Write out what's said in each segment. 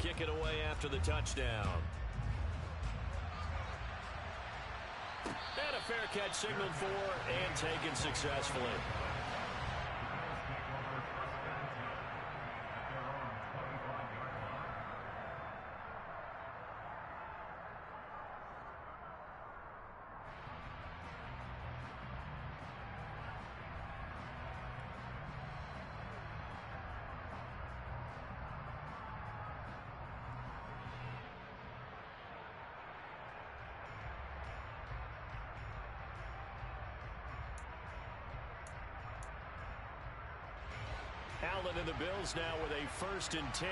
kick it away after the touchdown. And a fair catch signaled for and taken successfully. Allen and the Bills now with a 1st and 10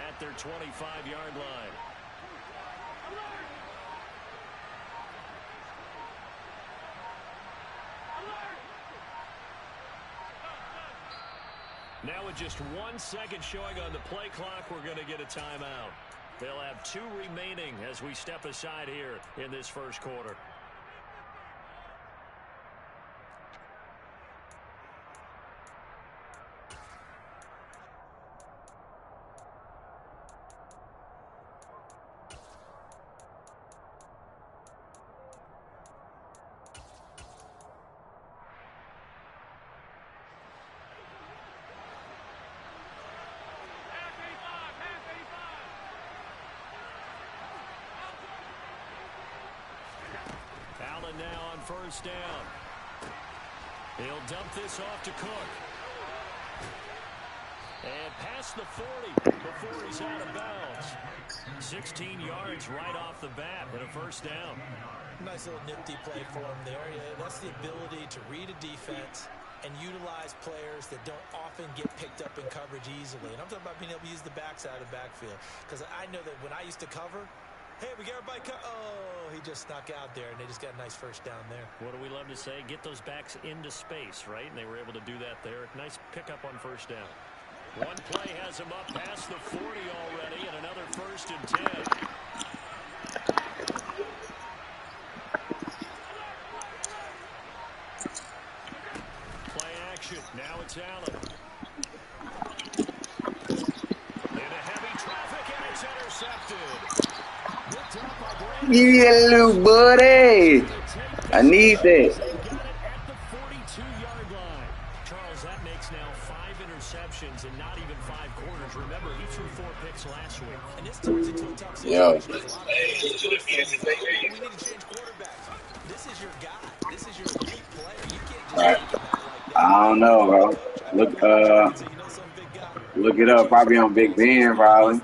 at their 25-yard line. Now with just 1 second showing on the play clock, we're going to get a timeout. They'll have 2 remaining as we step aside here in this first quarter. Allen now on 1st down. He'll dump this off to Cook. And past the 40 before he's out of bounds. 16 yards right off the bat and a 1st down. Nice little nifty play for him there. That's the ability to read a defense and utilize players that don't often get picked up in coverage easily. And I'm talking about being able to use the backside of the backfield. Because I know that when I used to cover, hey, we got everybody oh, he just snuck out there, and they just got a nice 1st down there. What do we love to say? Get those backs into space, right? And they were able to do that there. Nice pickup on 1st down. One play has him up past the 40 already, and another 1st and 10. Play action. Now it's Allen. In a heavy traffic, and it's intercepted. Yeah, little buddy. I need that. Charles, that makes now 5 interceptions in not even 5 quarters. Remember, he threw 4 picks last week. And this turns into a tough situation. We need to change quarterbacks. This is your guy. This is your elite player. You can't just I don't know, bro. Look it up. Probably on Big Ben, probably.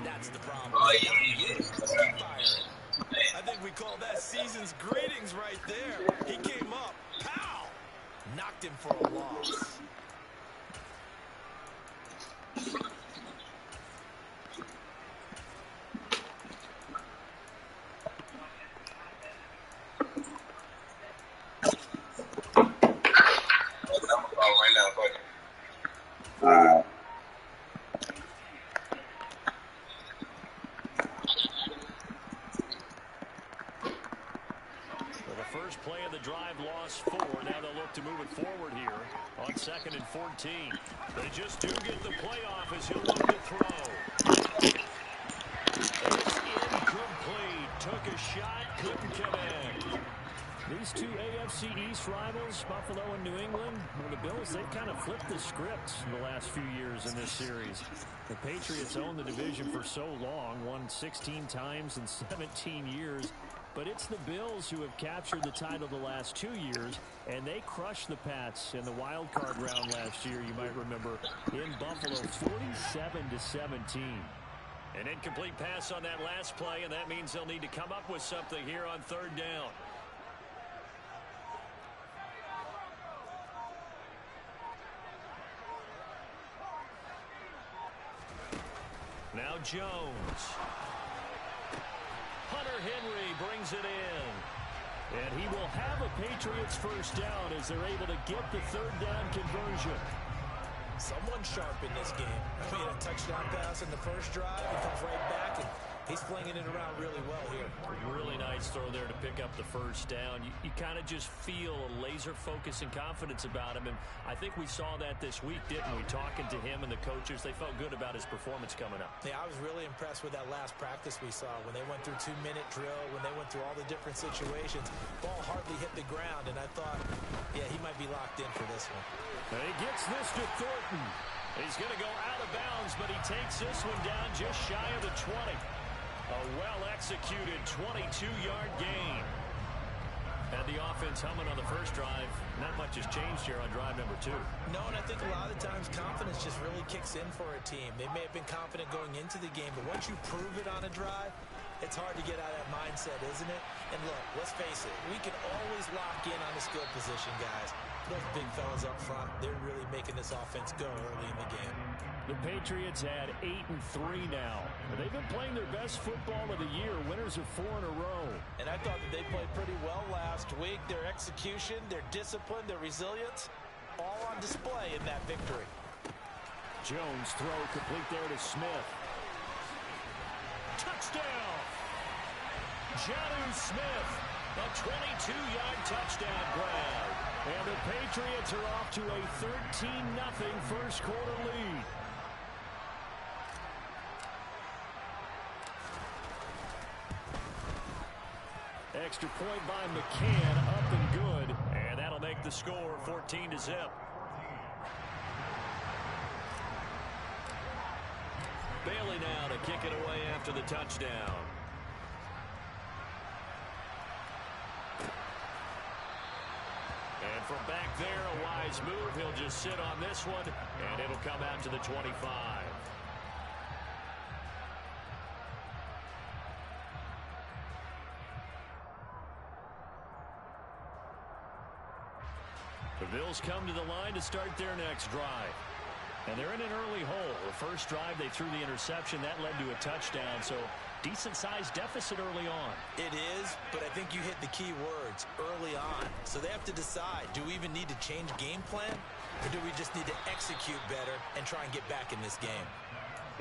Oh, yeah. I think we call that season's greetings right there. He came up, pow, knocked him for a loss. All right. First play of the drive, lost 4. Now they'll look to move it forward here on 2nd and 14. They just do get the playoff as he'll look to throw. It's incomplete. Took a shot, couldn't connect. These 2 AFC East rivals, Buffalo and New England, well, the Bills, they've kind of flipped the script in the last few years in this series. The Patriots owned the division for so long, won 16 times in 17 years. But it's the Bills who have captured the title the last 2 years, and they crushed the Pats in the wild card round last year, you might remember, in Buffalo, 47-17. An incomplete pass on that last play, and that means they'll need to come up with something here on 3rd down. Now Jones. Hunter Henry brings it in. And he will have a Patriots 1st down as they're able to get the 3rd down conversion. Someone sharp in this game. I mean, a touchdown pass in the first drive. He comes right back, and he He's flinging it around really well here. Really nice throw there to pick up the first down. You kind of just feel a laser focus and confidence about him, and I think we saw that this week, didn't we? Talking to him and the coaches, they felt good about his performance coming up. Yeah, I was really impressed with that last practice we saw when they went through 2-minute drill, when they went through all the different situations. Ball hardly hit the ground, and I thought, yeah, he might be locked in for this one. And he gets this to Thornton. He's going to go out of bounds, but he takes this one down just shy of the 20. A well-executed 22-yard gain. And the offense humming on the first drive. Not much has changed here on drive number 2. No, and I think a lot of the times confidence just really kicks in for a team. They may have been confident going into the game, but once you prove it on a drive, it's hard to get out of that mindset, isn't it? And look, let's face it, we can always lock in on the skill position, guys. Those big fellas up front, they're really making this offense go early in the game. The Patriots had 8-3 now. They've been playing their best football of the year. Winners of 4 in a row. And I thought that they played pretty well last week. Their execution, their discipline, their resilience, all on display in that victory. Jones throw complete there to Smith. Touchdown! Jonnu Smith, a 22-yard touchdown grab. And the Patriots are off to a 13-0 first quarter lead. Extra point by McCann, up and good. And that'll make the score 14-0. Bailey now to kick it away after the touchdown. And from back there, a wise move. He'll just sit on this one, and it'll come out to the 25. The Bills come to the line to start their next drive. And they're in an early hole. The first drive, they threw the interception. That led to a touchdown, so decent-sized deficit early on. It is, but I think you hit the key words, early on. So they have to decide, do we even need to change game plan, or do we just need to execute better and try and get back in this game?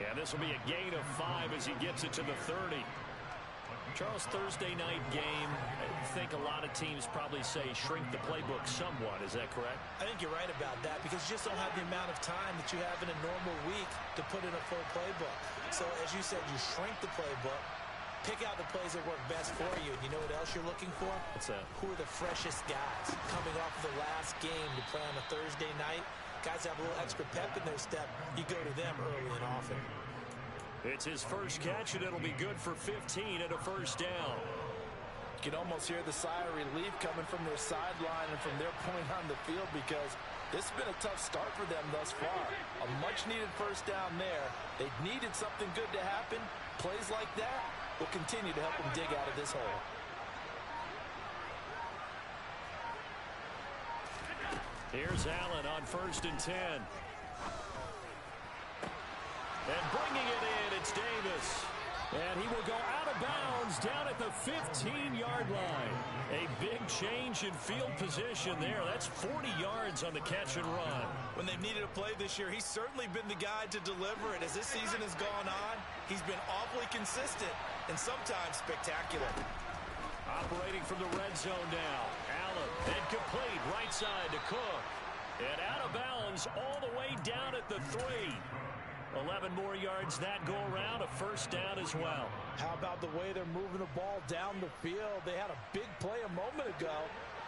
Yeah, this will be a gain of 5 as he gets it to the 30. Charles, Thursday night game, I think a lot of teams probably say shrink the playbook somewhat. Is that correct? I think you're right about that because you just don't have the amount of time that you have in a normal week to put in a full playbook. So, as you said, you shrink the playbook, pick out the plays that work best for you. And you know what else you're looking for? What's that? Who are the freshest guys coming off of the last game to play on a Thursday night? Guys have a little extra pep in their step. You go to them early and often. It's his first catch, and it'll be good for 15 and a first down. You can almost hear the sigh of relief coming from their sideline and from their point on the field because this has been a tough start for them thus far. A much-needed first down there. They needed something good to happen. Plays like that will continue to help them dig out of this hole. Here's Allen on 1st and 10. And bringing it in, it's Davis. And he will go out of bounds down at the 15-yard line. A big change in field position there. That's 40 yards on the catch and run. When they've needed a play this year, he's certainly been the guy to deliver it. As this season has gone on, he's been awfully consistent and sometimes spectacular. Operating from the red zone now. Allen, and complete, right side to Cook. And out of bounds all the way down at the 3. 11 more yards that go around, a first down as well. How about the way they're moving the ball down the field? They had a big play a moment ago,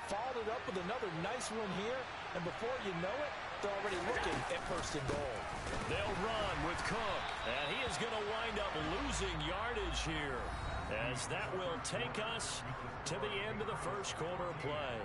followed it up with another nice one here, and before you know it, they're already looking at 1st and goal. They'll run with Cook, and he is going to wind up losing yardage here, as that will take us to the end of the first quarter of play.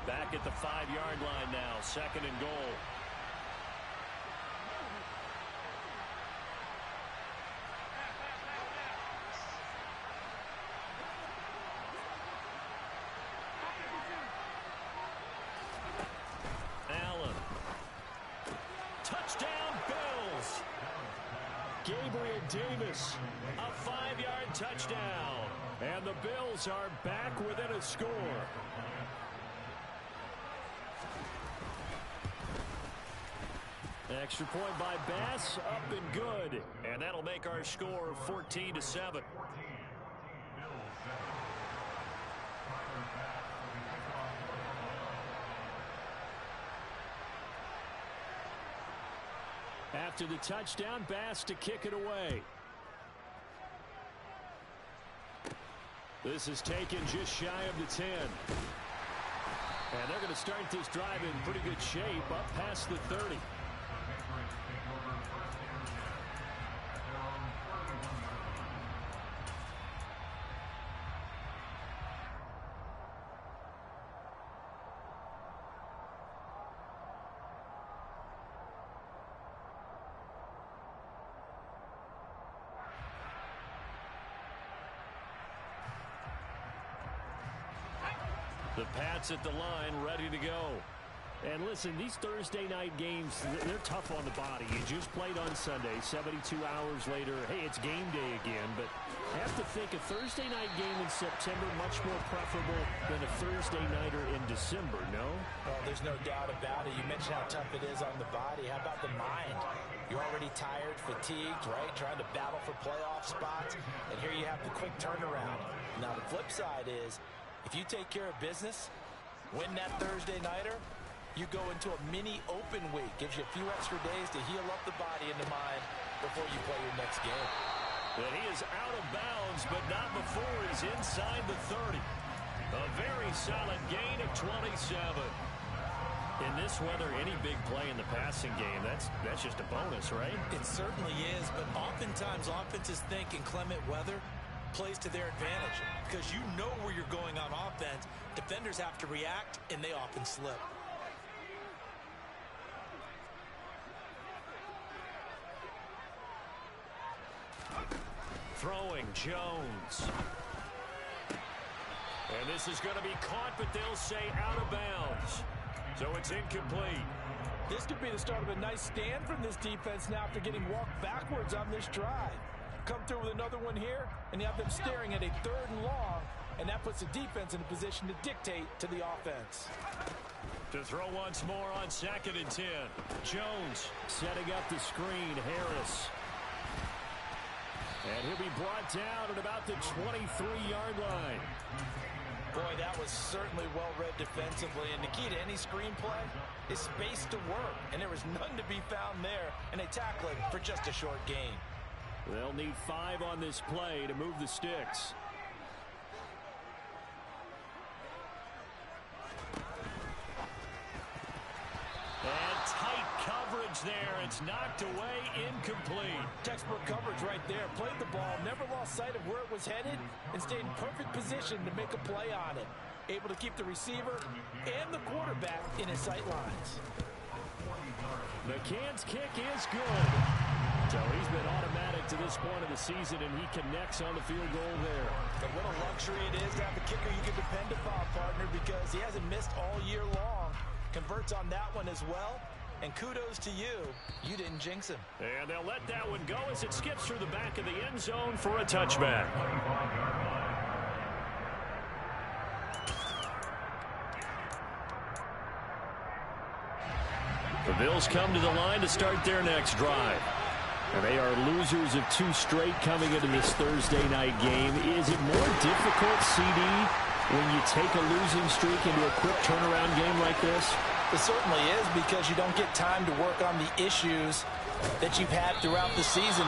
Back at the 5-yard line now, 2nd and goal. Davis, a 5-yard touchdown. And the Bills are back within a score. Extra point by Bass, up and good. And that'll make our score 14-7. After the touchdown, Bass to kick it away. This is taken just shy of the 10. And they're going to start this drive in pretty good shape, up past the 30. The Pats at the line, ready to go. And listen, these Thursday night games, they're tough on the body. You just played on Sunday, 72 hours later. Hey, it's game day again, but I have to think a Thursday night game in September much more preferable than a Thursday nighter in December, no? Well, there's no doubt about it. You mentioned how tough it is on the body. How about the mind? You're already tired, fatigued, right? Trying to battle for playoff spots. And here you have the quick turnaround. Now, the flip side is, if you take care of business, win that Thursday nighter, you go into a mini open week. Gives you a few extra days to heal up the body and the mind before you play your next game. And he is out of bounds, but not before he's inside the 30. A very solid gain of 27. In this weather, any big play in the passing game, that's just a bonus, right? It certainly is, but oftentimes offenses think inclement weather plays to their advantage because you know where you're going on offense. Defenders have to react, and they often slip. Throwing Jones. And this is going to be caught, but they'll say out of bounds. So it's incomplete. This could be the start of a nice stand from this defense now after getting walked backwards on this drive. Come through with another one here, and you have them staring at a 3rd and long, and that puts the defense in a position to dictate to the offense. To throw once more on 2nd and 10. Jones setting up the screen. Harris. And he'll be brought down at about the 23-yard line. Boy, that was certainly well-read defensively, and the key to any screenplay is space to work, and there was none to be found there, and they tackle it for just a short gain. They'll need 5 on this play to move the sticks. And tight coverage there. It's knocked away, incomplete. Textbook coverage right there. Played the ball, never lost sight of where it was headed, and stayed in perfect position to make a play on it. Able to keep the receiver and the quarterback in his sight lines. McCann's kick is good. So he's been automatic to this point of the season, and he connects on the field goal there. And what a luxury it is to have a kicker you can depend upon, partner, because he hasn't missed all year long. Converts on that one as well. And kudos to you. You didn't jinx him. And they'll let that one go as it skips through the back of the end zone for a touchback. The Bills come to the line to start their next drive. And they are losers of 2 straight coming into this Thursday night game. Is it more difficult, CD, when you take a losing streak into a quick turnaround game like this? It certainly is, because you don't get time to work on the issues that you've had throughout the season.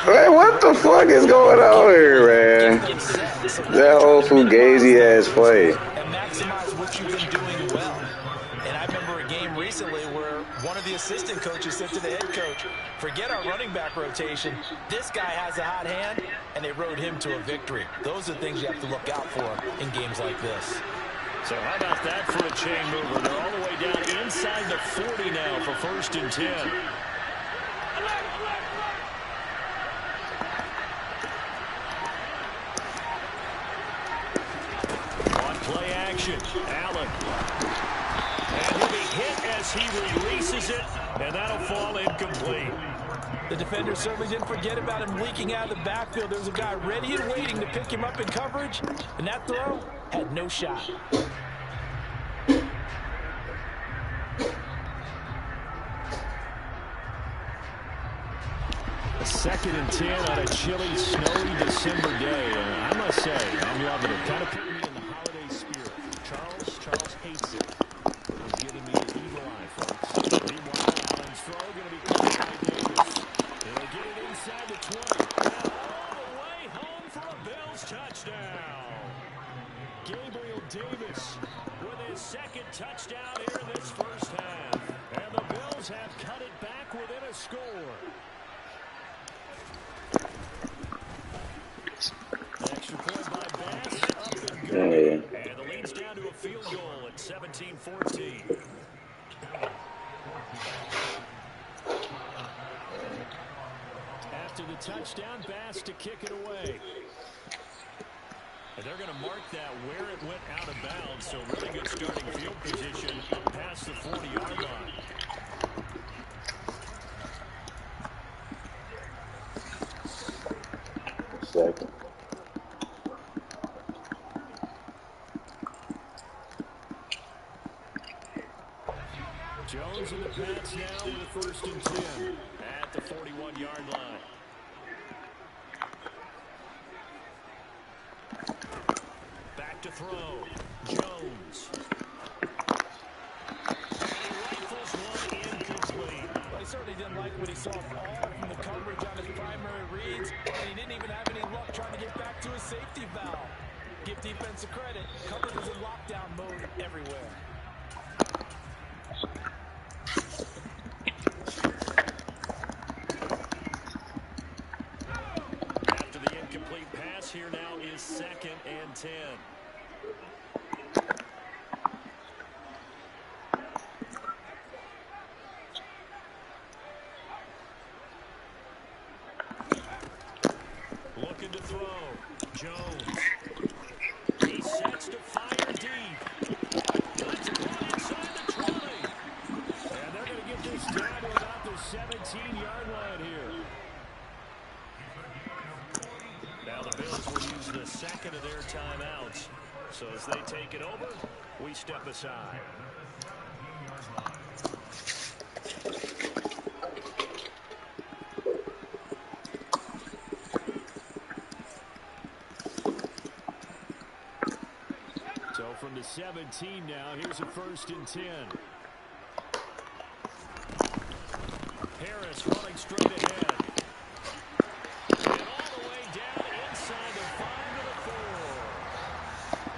Hey, what the fuck is going on here, man? That old fugazi ass play. And maximize what you've been doing well. And I remember a game recently where one of the assistant coaches said to the head coach, forget our running back rotation. This guy has a hot hand, and they rode him to a victory. Those are things you have to look out for in games like this. So how about that for a chain mover? They're all the way down inside the 40 now for 1st and 10. On play action, Allen. And he'll be hit as he releases it, and that'll fall incomplete. The defender certainly didn't forget about him leaking out of the backfield. There's a guy ready and waiting to pick him up in coverage, and that throw had no shot. A 2nd and 10 on a chilly, snowy December day. And I must say, I'm loving it. Kind of putting me in the holiday spirit. Charles hates it. He's giving me the evil eye, folks. Meanwhile, Allen's throw going to be caught by Davis. He'll get it inside the 20. Now all the way home for a Bills touchdown. Gabriel Davis with his 2nd touchdown here in this first half. And the Bills have cut it back within a score. Extra point by Bass, up and good. And the lead's down to a field goal at 17-14. After the touchdown, Bass to kick it away. And they're going to mark that where it went out of bounds, so really good starting field position past the 40-yard line. Second. Jones in the pass now with a 1st and 10 at the 41-yard line. Back to throw. Jones. And he rifles one incomplete. Well, he certainly didn't like what he saw all from the coverage on his primary reads, and he didn't even have any luck trying to get back to his safety valve. Give defense a credit. Coverage is in lockdown mode everywhere. After the incomplete pass, here now is 2nd and 10. Looking to throw. Jones. He sets to fire deep. Let's it run inside the 20. And they're going to get this down to about the 17-yard line here. Now the Bills will use the 2nd of their timeouts. So as they take it over, we step aside. So from the 17 now, here's a 1st and 10. Harris running straight ahead. And all the way down inside the 5 to the 4.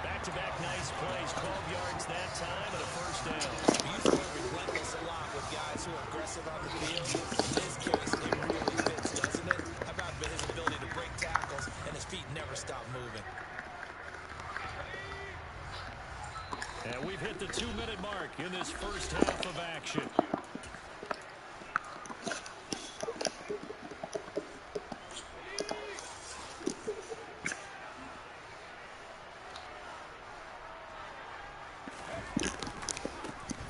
Back-to-back nice plays, 12 yards that time and a 1st down. He's relentless a lot with guys who are aggressive on the field. In this case, it really fits, doesn't it? How about his ability to break tackles and his feet never stop moving? And we've hit the 2-minute mark in this first half of action.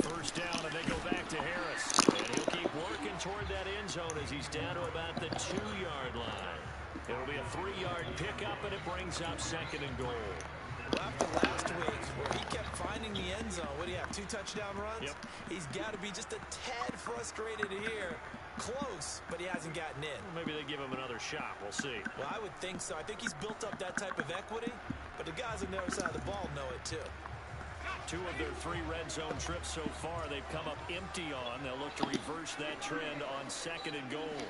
First down, and they go back to Harris. And he'll keep working toward that end zone as he's down to about the 2-yard line. It'll be a 3-yard pickup, and it brings up 2nd and goal. Well, after last week, where he kept finding the end zone, what do you have, 2 touchdown runs? Yep. He's got to be just a tad frustrated here. Close, but he hasn't gotten in. Well, maybe they give him another shot. We'll see. Well, I would think so. I think he's built up that type of equity, but the guys on the other side of the ball know it too. 2 of their 3 red zone trips so far, they've come up empty on. They'll look to reverse that trend on 2nd and goal.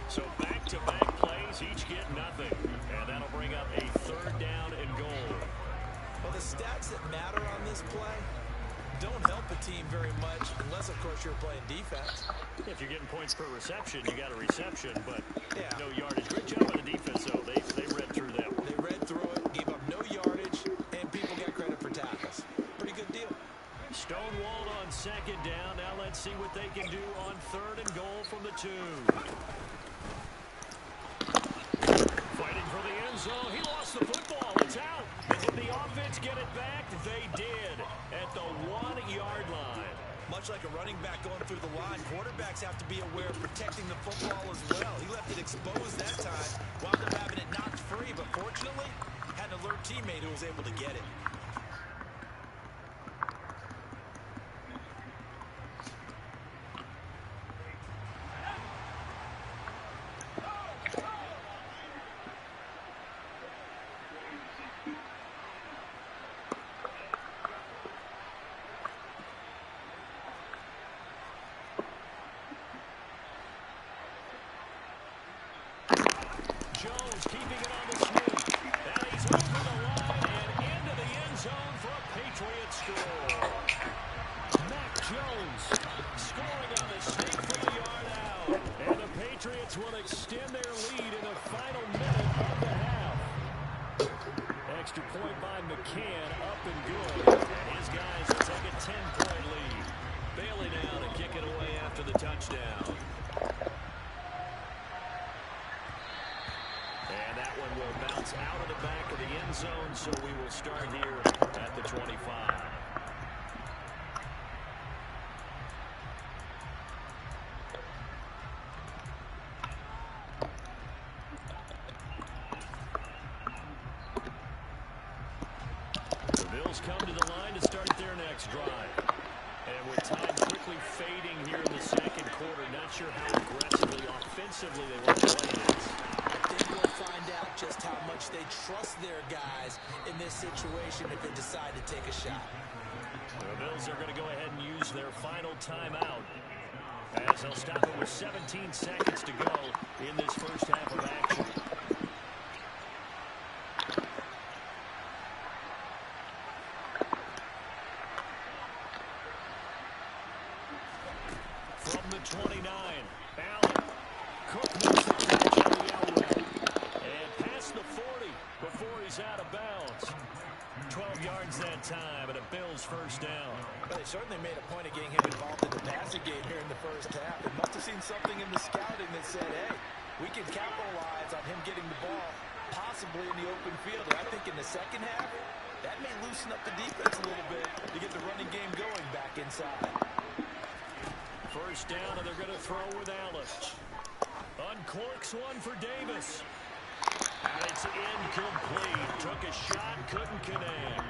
So back-to-back plays, each get nothing. And that'll bring up a 3rd down and goal. Well, the stats that matter on this play don't help a team very much unless, of course, you're playing defense. If you're getting points per reception, you got a reception, but Yeah. no yardage. Good job by the defense, though. They read through them. They read through it, gave up no yardage, and people get credit for tackles. Pretty good deal. Stonewalled on 2nd down. Now let's see what they can do on 3rd and goal from the 2. Fighting for the end zone. He lost the football. It's out. they did at the 1-yard line. Much like a running back going through the line, quarterbacks have to be aware of protecting the football as well. He left it exposed that time, wound up having it knocked free, but fortunately, had an alert teammate who was able to get it. Jones keeping it on the sneak. And he's over the line and into the end zone for a Patriots score. Mac Jones scoring on the sneak from a yard out. And the Patriots will extend their lead in the final minute of the half. Extra point by McCann, up and good. And his guys will take a 10-point lead. Bailey now to kick it away after the touchdown. And that one will bounce out of the back of the end zone, so we will start here at the 25. The Bills come to the line to start their next drive. And with time quickly fading here in the second quarter, not sure how aggressively, offensively they want to play this. We'll find out just how much they trust their guys in this situation if they decide to take a shot. The Bills are going to go ahead and use their final timeout as they'll stop it with 17 seconds to go in this first half of action. From the 29, Allen. Cook makes the catch on the outlet. And past the 40 before he's out of bounds. 12 yards that time and a Bills first down. Well, they certainly made a point of getting him involved in the passing game here in the first half. They must have seen something in the scouting that said, hey, we can capitalize on him getting the ball possibly in the open field. And I think in the second half, that may loosen up the defense a little bit to get the running game going back inside. First down, and they're going to throw with Allen. Uncorks one for Davis. And it's incomplete. Took a shot, couldn't connect.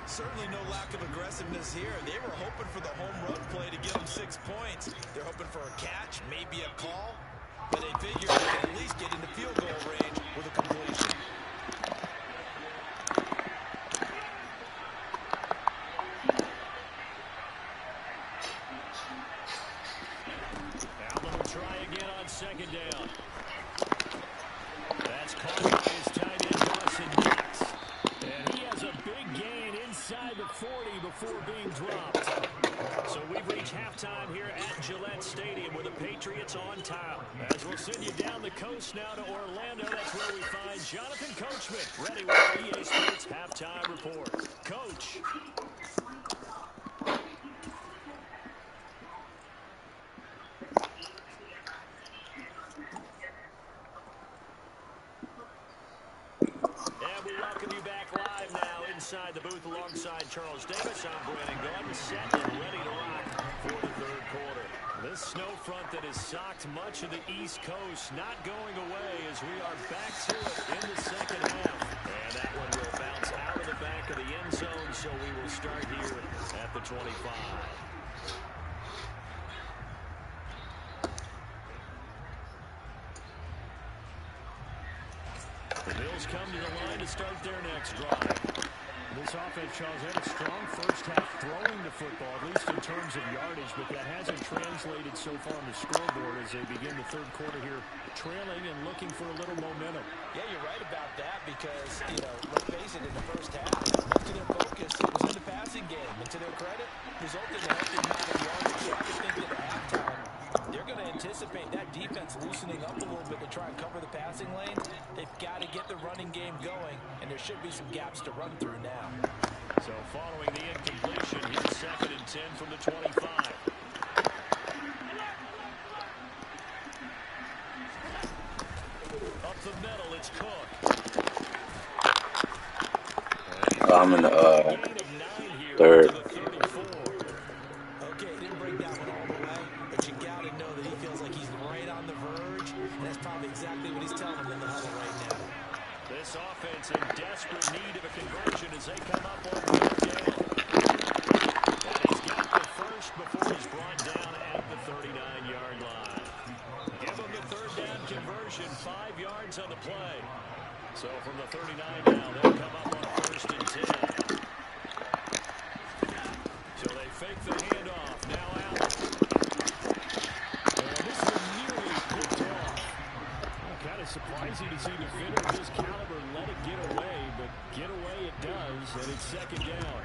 Certainly no lack of aggressiveness here. They were hoping for the home run play to give them 6 points. They're hoping for a catch, maybe a call. But they figure they can at least get into field goal range with a completion. Allen will try again on second down. That's caught by his tight end, Dawson Knox. And he has a big gain inside the 40 before being dropped. So we've reached halftime here at Gillette Stadium with the Patriots on top. As we'll send you down the coast now to Orlando, that's where we find Jonathan Coachman, ready with our EA Sports Halftime Report. Coach. And we welcome you back live now inside the booth alongside Charles Davis. I'm Brandon Gordon, set and ready to rock for the third quarter. This snow front that has socked much of the East Coast not going away as we are back to it in the second half. And that one will bounce out of the back of the end zone, so we will start here at the 25. The Bills come to the line to start their next drive. This offense, Charles, had a strong first half throwing the football, at least in terms of yardage, but that hasn't translated so far on the scoreboard as they begin the third quarter here, trailing and looking for a little momentum. Yeah, you're right about that because, let's face it, in the first half, most of their focus was in the passing game. And to their credit, resulted in a healthy amount of yardage. So I would think that at halftime, they're going to anticipate that defense loosening up a little bit to try and cover the passing lane. They've got to get the running game going, and there should be some gaps to run through now. So following the incompletion, here's 2nd and 10 from the 25. Up the middle, it's Cook. I'm in the Gain of Third. To the 34. Okay, he didn't break that one all the way, but you got to know that he feels like he's right on the verge, and that's probably exactly what he's telling them in the huddle right now. This offense in desperate need of a conversion as they come up on third down. And he's got the first before he's brought down at the 39-yard line. Give him the third down conversion, 5 yards on the play. So from the 39 now, they'll come up on first and 10. So they fake the handoff. Now Allen. And this one nearly picked off. Kind of surprising to see a defender of this caliber let it get away, but get away it does, and it's second down.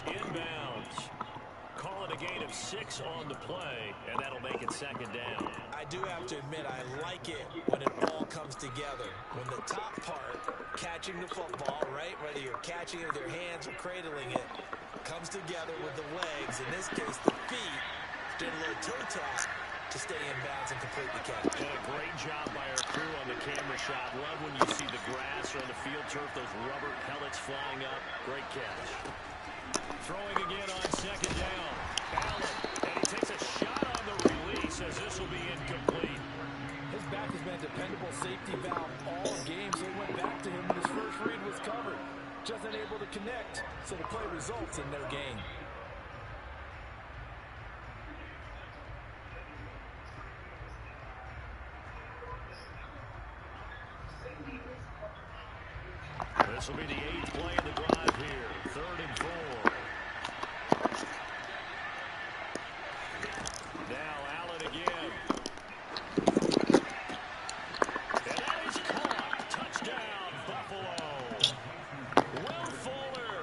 Inbounds. Call it a gain of 6 on the play, and that'll make it second down. I do have to admit, I like it when it all comes together. When the top part, catching the football, right, whether you're catching it with your hands or cradling it, comes together with the legs, in this case the feet, doing a little toe tap to stay in bounds and complete the catch. And a great job by our crew on the camera shot. Love when you see the grass or on the field turf, those rubber pellets flying up. Great catch. Throwing again on second down. Allen, and he takes a shot on the release as this will be incomplete. His back has been a dependable safety valve all game, so he went back to him when his first read was covered. Just unable to connect, so the play results in no gain. This will be the 8th play of the drive here. 3rd and 4. Now Allen again. And that is caught. Touchdown, Buffalo. Will Fuller,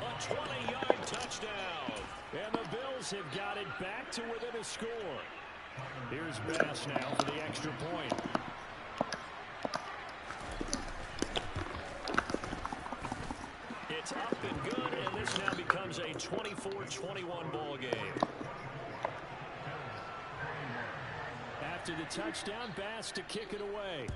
a 20-yard touchdown. And the Bills have got it back to within a score. Here's Bass now for the extra point. It's up and good, and this now becomes a 24-21 ball game. After the touchdown, Bass to kick it away.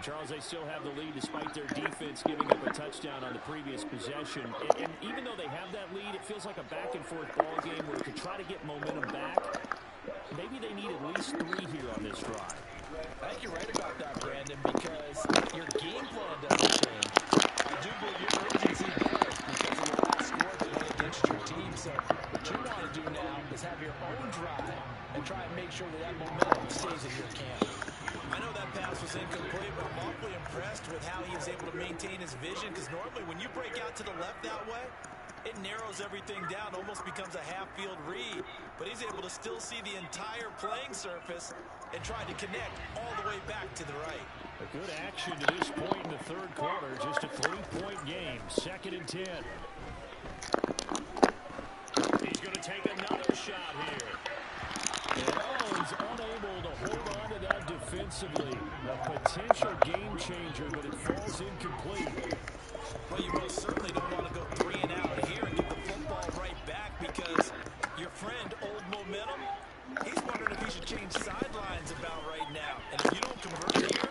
Charles, they still have the lead despite their defense giving up a touchdown on the previous possession. And even though they have that lead, it feels like a back-and-forth ball game where to try to get momentum back, maybe they need at least 3 here on this drive. I think you're right about that, Brandon, because your game plan doesn't change. I do believe your urgency does because of the last score that went against your team. So what you want to do now is have your own drive and try and make sure that momentum stays in your camp. I know that pass was incomplete, but I'm awfully impressed with how he was able to maintain his vision, because normally when you break out to the left that way, it narrows everything down, almost becomes a half-field read. But he's able to still see the entire playing surface and try to connect all the way back to the right. A good action to this point in the 3rd quarter, just a 3-point game, 2nd and 10. He's going to take another shot here. And he's unable to hold on to that defensively. A potential game changer, but it falls incomplete. Well, you most certainly don't want to go 3 and out here and get the football right back, because your friend, Old Momentum, he's wondering if he should change sidelines about right now. And if you don't convert here,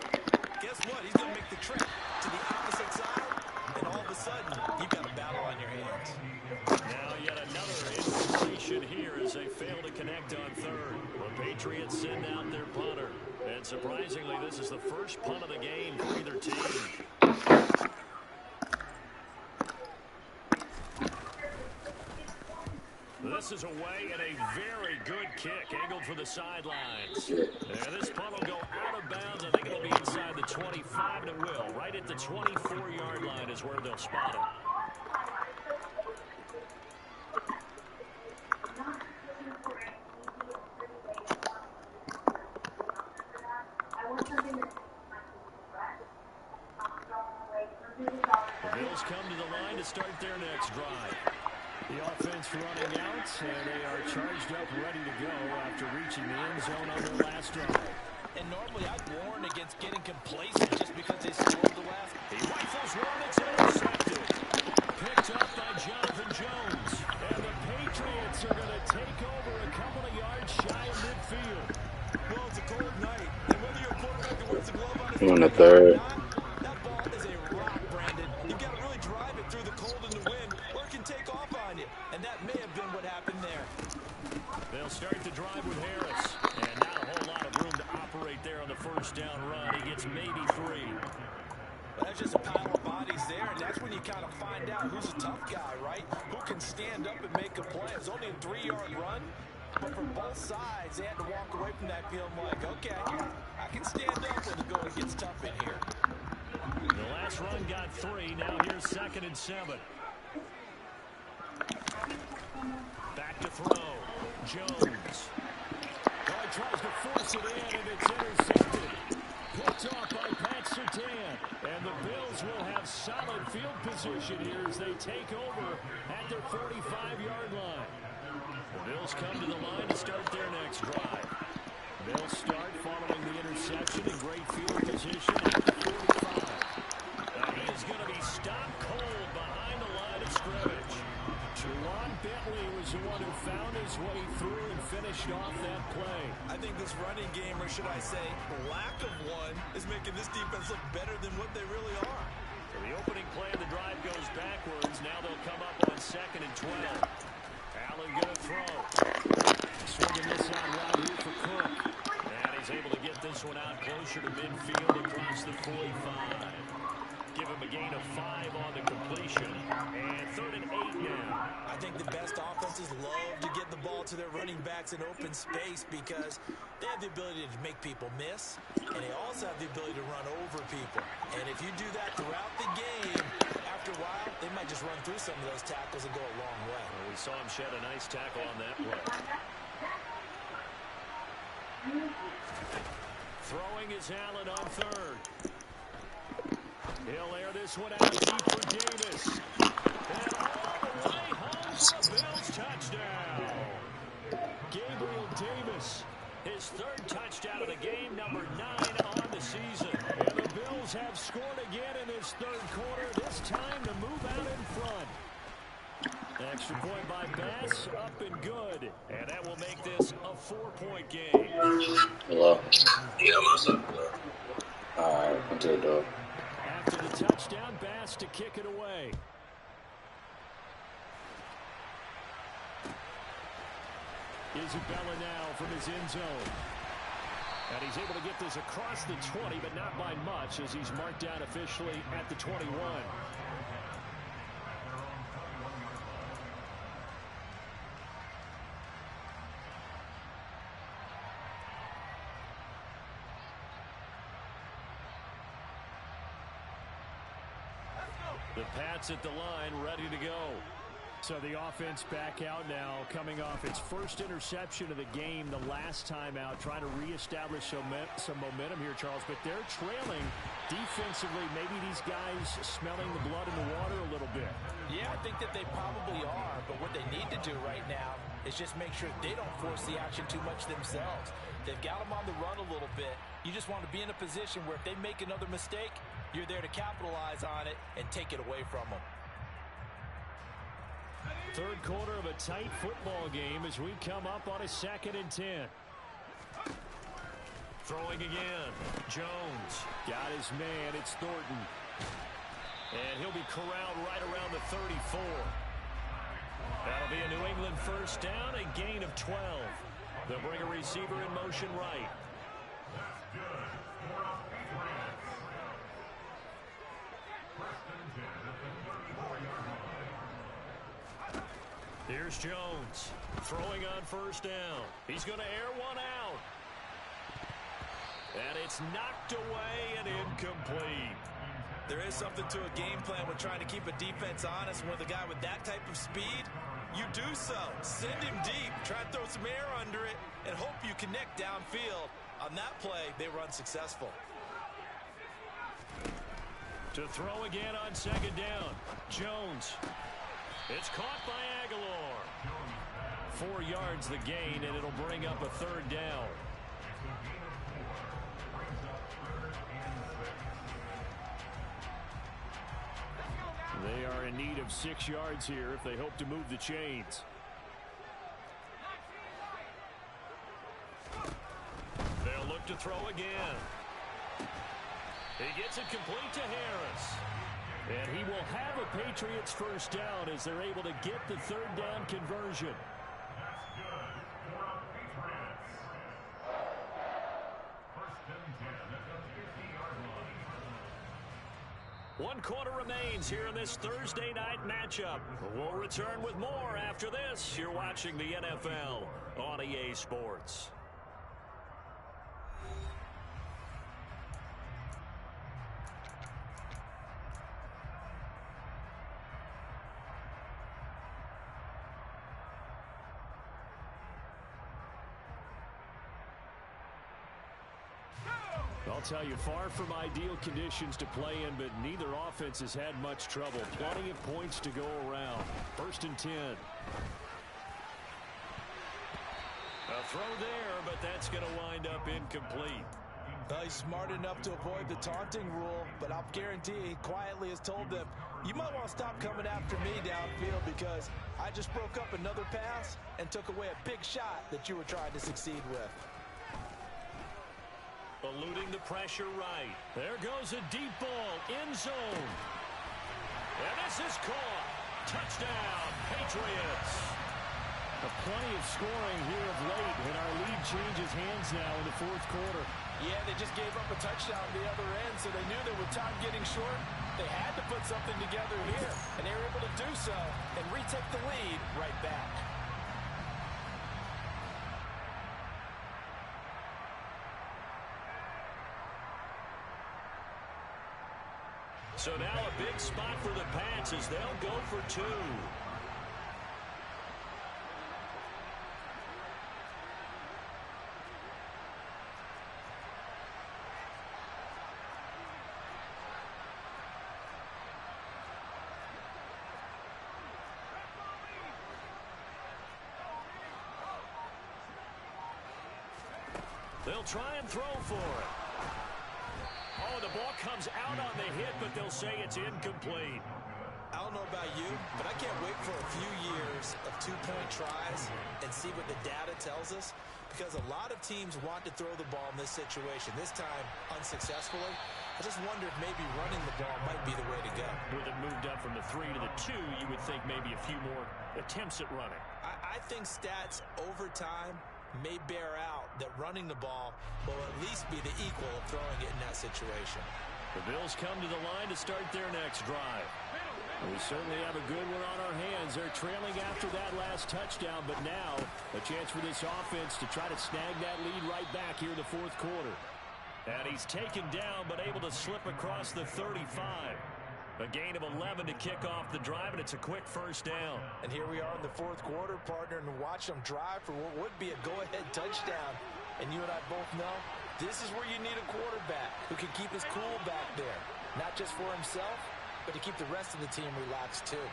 guess what? He's going to make the trek to the opposite side, and all of a sudden, you've got a battle on your hands. connect on third. The Patriots send out their punter. And surprisingly, this is the first punt of the game for either team. This is away and a very good kick angled for the sidelines. And this punt will go out of bounds. I think it'll be inside the 25, and it will. Right at the 24-yard line is where they'll spot it. The Bills come to the line to start their next drive. The offense running out, and they are charged up, ready to go after reaching the end zone on their last drive. And normally I'd warn against getting complacent just because they scored the last. He rifles one, it's intercepted. Picked up by Jonathan Jones. And the Patriots are going to take over a couple of yards shy of midfield. Well, it's a cold night, and whether you're a quarterback that wears the glove on his On the third. that ball is a rock, Brandon. You've got to really drive it through the cold and the wind, or it can take off on you. And that may have been what happened there. They'll start the drive with Harris. And not a whole lot of room to operate there on the first down run. He gets maybe 3. Well, that's just a pile of bodies there, and that's when you kind of find out who's a tough guy, right? Who can stand up and make a play. It's only a 3-yard run, but for both sides, they had to walk away from that field like, okay, I can stand up when the going gets tough in here. The last run got 3. Now here's 2nd and 7. Back to throw. Jones. Oh, he tries to force it in, and it's intercepted. Picked off by Pat Surtain. And the Bills will have solid field position here as they take over at their 45-yard line. The Bills come to the line to start their next drive. They'll start following the interception in great field position at the 45. He is going to be stopped cold behind the line of scrimmage. Juwan Bentley was the one who found his way through and finished off that play. I think this running game, or should I say lack of one, is making this defense look better than what they really are. So the opening play of the drive goes backwards. Now they'll come up on 2nd and 12. Allen going to throw. Swinging this out wide here for Cook. And he's able to get this one out closer to midfield across the 45. Give him a gain of 5 on the completion. And 3rd and 8 now. I think the best offenses love to get the ball to their running backs in open space because they have the ability to make people miss, and they also have the ability to run over people. And if you do that throughout the game, after a while, they might just run through some of those tackles and go a long way. Well, we saw him shed a nice tackle on that play. Throwing is Allen on 3rd. He'll air this one out deep for Davis. And all the way home for a Bills touchdown. Gabriel Davis. His 3rd touchdown of the game, number 9 on the season. And the Bills have scored again in this 3rd quarter, this time to move out in front. Extra point by Bass, up and good. And that will make this a 4-point game. Hello? Yeah, what's up? Alright, went to the door. After the touchdown, Bass to kick it away. Isabella now from his end zone. And he's able to get this across the 20, but not by much as he's marked down officially at the 21. The Pats at the line, ready to go. So the offense back out now, coming off its first interception of the game the last time out, trying to reestablish some momentum here, Charles. But they're trailing defensively. Maybe these guys smelling the blood in the water a little bit. Yeah, I think that they probably are, but what they need to do right now is just make sure they don't force the action too much themselves. They've got them on the run a little bit. You just want to be in a position where if they make another mistake, you're there to capitalize on it and take it away from them. 3rd quarter of a tight football game as we come up on a 2nd and 10. Throwing again. Jones. Got his man. It's Thornton. And he'll be corralled right around the 34. That'll be a New England first down, a gain of 12. They'll bring a receiver in motion right. Here's Jones throwing on first down. He's going to air one out. And it's knocked away and incomplete. There is something to a game plan with trying to keep a defense honest. With a guy with that type of speed, you do so. Send him deep, try to throw some air under it, and hope you connect downfield. On that play, they were unsuccessful. To throw again on second down. Jones. It's caught by Aguilar. 4 yards the gain, and it'll bring up a third down. They are in need of 6 yards here if they hope to move the chains. They'll look to throw again. He gets it complete to Harris. And he will have a Patriots first down as they're able to get the third down conversion. One quarter remains here in this Thursday night matchup. We'll return with more after this. You're watching the NFL on EA Sports. I'll tell you, far from ideal conditions to play in, but neither offense has had much trouble. Plenty of points to go around. 1st and 10. A throw there, but that's going to wind up incomplete. He's smart enough to avoid the taunting rule, but I'll guarantee he quietly has told them, you might want to stop coming after me downfield because I just broke up another pass and took away a big shot that you were trying to succeed with. Eluding the pressure right. There goes a deep ball, end zone. And this is caught. Touchdown, Patriots. Plenty of scoring here of late, and our lead changes hands now in the 4th quarter. Yeah, they just gave up a touchdown on the other end, so they knew that with time getting short, they had to put something together here. And they were able to do so and retake the lead right back. So now a big spot for the Pats as they'll go for 2. They'll try and throw for it. Oh, the ball comes out on the hit, but they'll say it's incomplete. I don't know about you, but I can't wait for a few years of 2-point tries and see what the data tells us, because a lot of teams want to throw the ball in this situation, this time unsuccessfully. I just wonder if maybe running the ball might be the way to go. With it moved up from the 3 to the 2, you would think maybe a few more attempts at running. I think stats over time may bear out that running the ball will at least be the equal of throwing it in that situation. The Bills come to the line to start their next drive. We certainly have a good one on our hands. They're trailing after that last touchdown, but now a chance for this offense to try to snag that lead right back here in the 4th quarter. And he's taken down, but able to slip across the 35. A gain of 11 to kick off the drive, and it's a quick first down. And here we are in the 4th quarter, partner, and watch them drive for what would be a go-ahead touchdown. And you and I both know this is where you need a quarterback who can keep his cool back there. Not just for himself, but to keep the rest of the team relaxed too.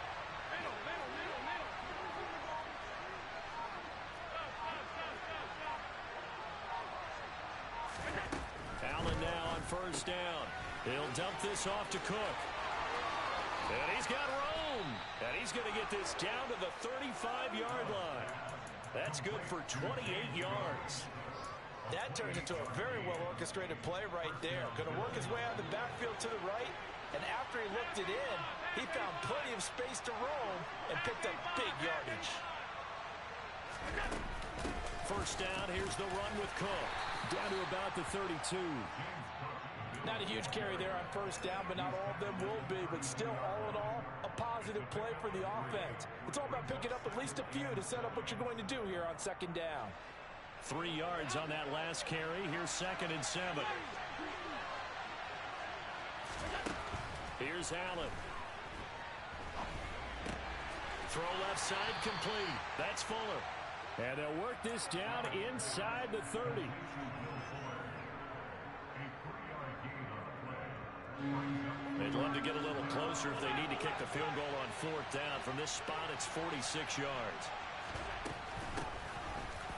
Allen now on first down. He'll dump this off to Cook. And he's got room. And he's going to get this down to the 35-yard line. That's good for 28 yards. That turned into a very well-orchestrated play right there. Going to work his way out of the backfield to the right. And after he looked it in, he found plenty of space to roam and picked up big yardage. first down. Here's the run with Cook. Down to about the 32. Not a huge carry there on first down, but not all of them will be. But still, all in all, a positive play for the offense. It's all about picking up at least a few to set up what you're going to do here on second down. 3 yards on that last carry. Here's 2nd and 7. Here's Allen. Throw left side complete. That's Fuller. And they'll work this down inside the 30. They'd love to get a little closer if they need to kick the field goal on 4th down. From this spot, it's 46 yards.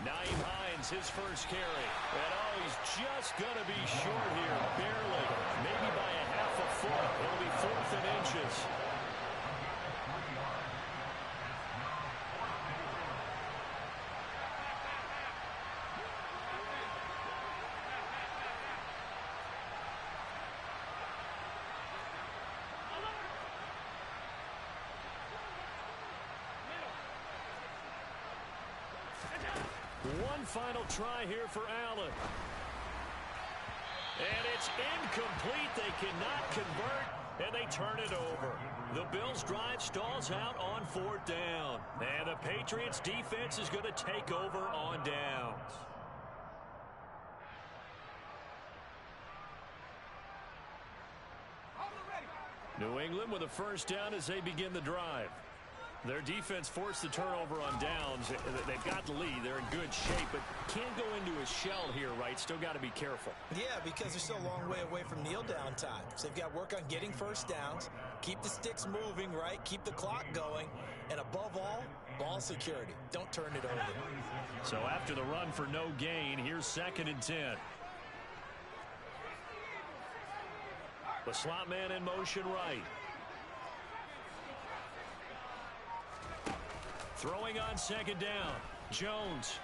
Nyheim Hines, his first carry. And he's just going to be short here, barely. Maybe by a half a foot. It'll be 4th and inches. One final try here for Allen. And it's incomplete. They cannot convert, and they turn it over. The Bills' drive stalls out on 4th down. And the Patriots' defense is going to take over on downs. New England with a first down as they begin the drive. Their defense forced the turnover on downs. They've got the lead. They're in good shape, but can't go into a shell here, right? Still got to be careful. Yeah, because they're still a long way away from kneel down time. So they've got to work on getting first downs, keep the sticks moving, right? Keep the clock going, and above all, ball security. Don't turn it over. So after the run for no gain, here's 2nd and 10. The slot man in motion right. Throwing on 2nd down, Jones.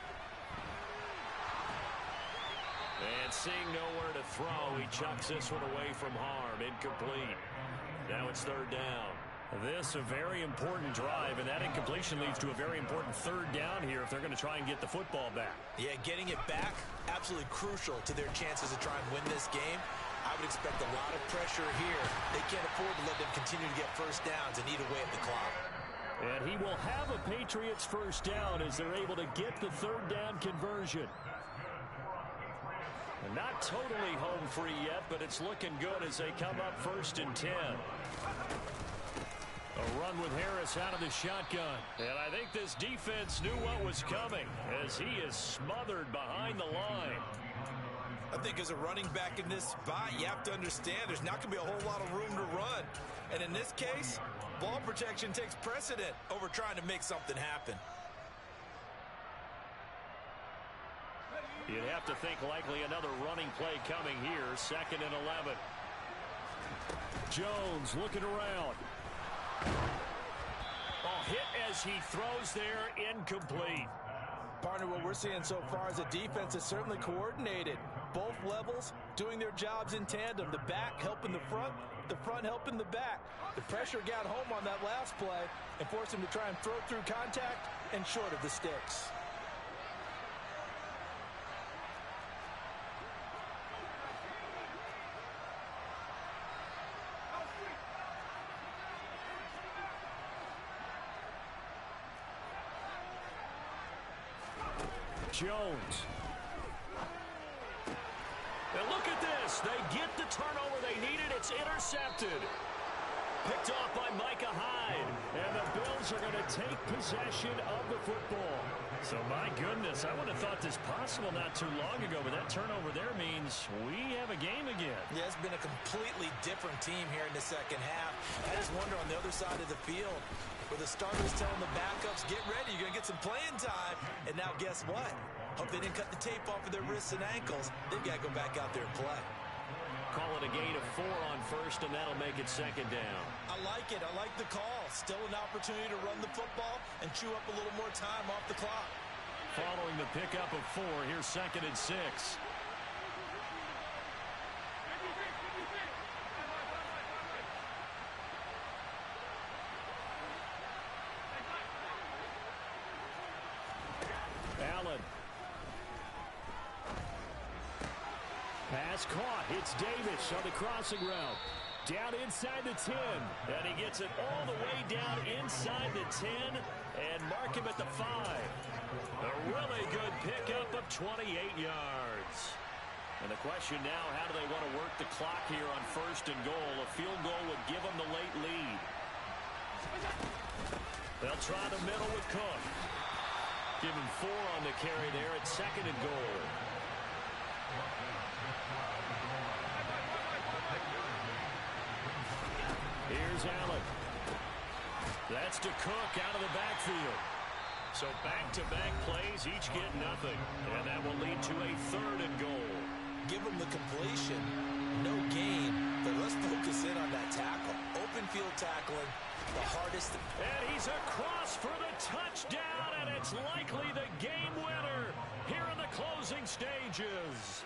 And seeing nowhere to throw, he chucks this one away from harm. Incomplete. Now it's 3rd down. This a very important drive, and that incompletion leads to a very important 3rd down here if they're going to try and get the football back. Yeah, getting it back, absolutely crucial to their chances to try and win this game. I would expect a lot of pressure here. They can't afford to let them continue to get first downs and eat away at the clock. And he will have a Patriots first down as they're able to get the 3rd down conversion. And not totally home free yet, but it's looking good as they come up 1st and 10. A run with Harris out of the shotgun. And I think this defense knew what was coming as he is smothered behind the line. I think as a running back in this spot, you have to understand there's not going to be a whole lot of room to run. And in this case, ball protection takes precedent over trying to make something happen. You'd have to think likely another running play coming here. 2nd and 11. Jones looking around. Hit as he throws there, incomplete. Partner, what we're seeing so far is the defense is certainly coordinated. Both levels doing their jobs in tandem. The back helping the front helping the back. The pressure got home on that last play and forced him to try and throw through contact and short of the sticks. Jones. And look at this. They get the turnover they needed. It's intercepted. Picked off by Micah Hyde. And the Bills are going to take possession of the football. So, my goodness, I would have thought this possible not too long ago, but that turnover there means we have a game again. Yeah, it's been a completely different team here in the second half. I just wonder on the other side of the field, where the starters telling the backups, get ready, you're going to get some playing time. And now guess what? Hope they didn't cut the tape off of their wrists and ankles. They've got to go back out there and play. Call it a gain of 4 on first, and that'll make it 2nd down. I like it. I like the call. Still an opportunity to run the football and chew up a little more time off the clock. Following the pickup of 4, here's 2nd and 6. Allen is caught. It's Davis on the crossing route. Down inside the 10. And he gets it all the way down inside the 10 and mark him at the 5. A really good pickup of 28 yards. And the question now, how do they want to work the clock here on 1st and goal? A field goal would give them the late lead. They'll try the middle with Cook. Give him 4 on the carry there at 2nd and goal. Here's Allen. That's to Cook out of the backfield. So back-to-back plays, each get nothing. And that will lead to a 3rd and goal. Give them the completion. No gain, but let's focus in on that tackle. Open field tackling, the hardest. And he's across for the touchdown, and it's likely the game winner here in the closing stages.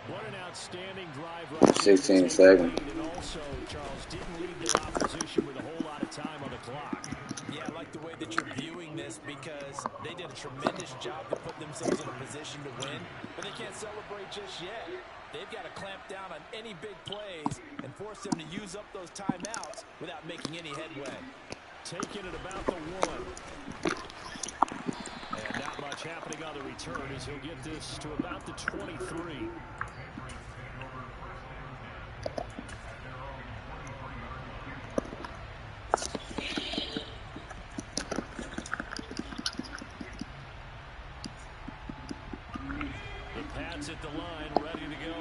What an outstanding drive right 16 seconds. And also, Charles, didn't leave their opposition with a whole lot of time on the clock. Yeah, I like the way that you're viewing this because they did a tremendous job to put themselves in a position to win, but they can't celebrate just yet. They've got to clamp down on any big plays and force them to use up those timeouts without making any headway. Taking it about the 1. And not much happening on the return as he'll get this to about the 23. At the line, ready to go.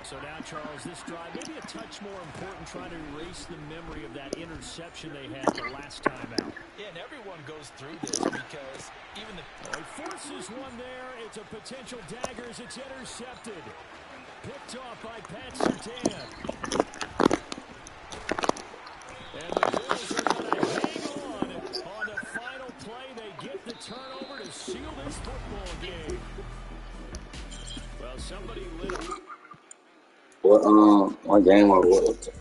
So now, Charles, this drive maybe a touch more important, trying to erase the memory of that interception they had the last time out. Yeah, and everyone goes through this because even the... He forces one there. It's a potential dagger as it's intercepted. Picked off by Pat Surtain. And the Bills are going to hang on the final play. They get the turnover to seal this football game. Well, somebody lit up. What game was it?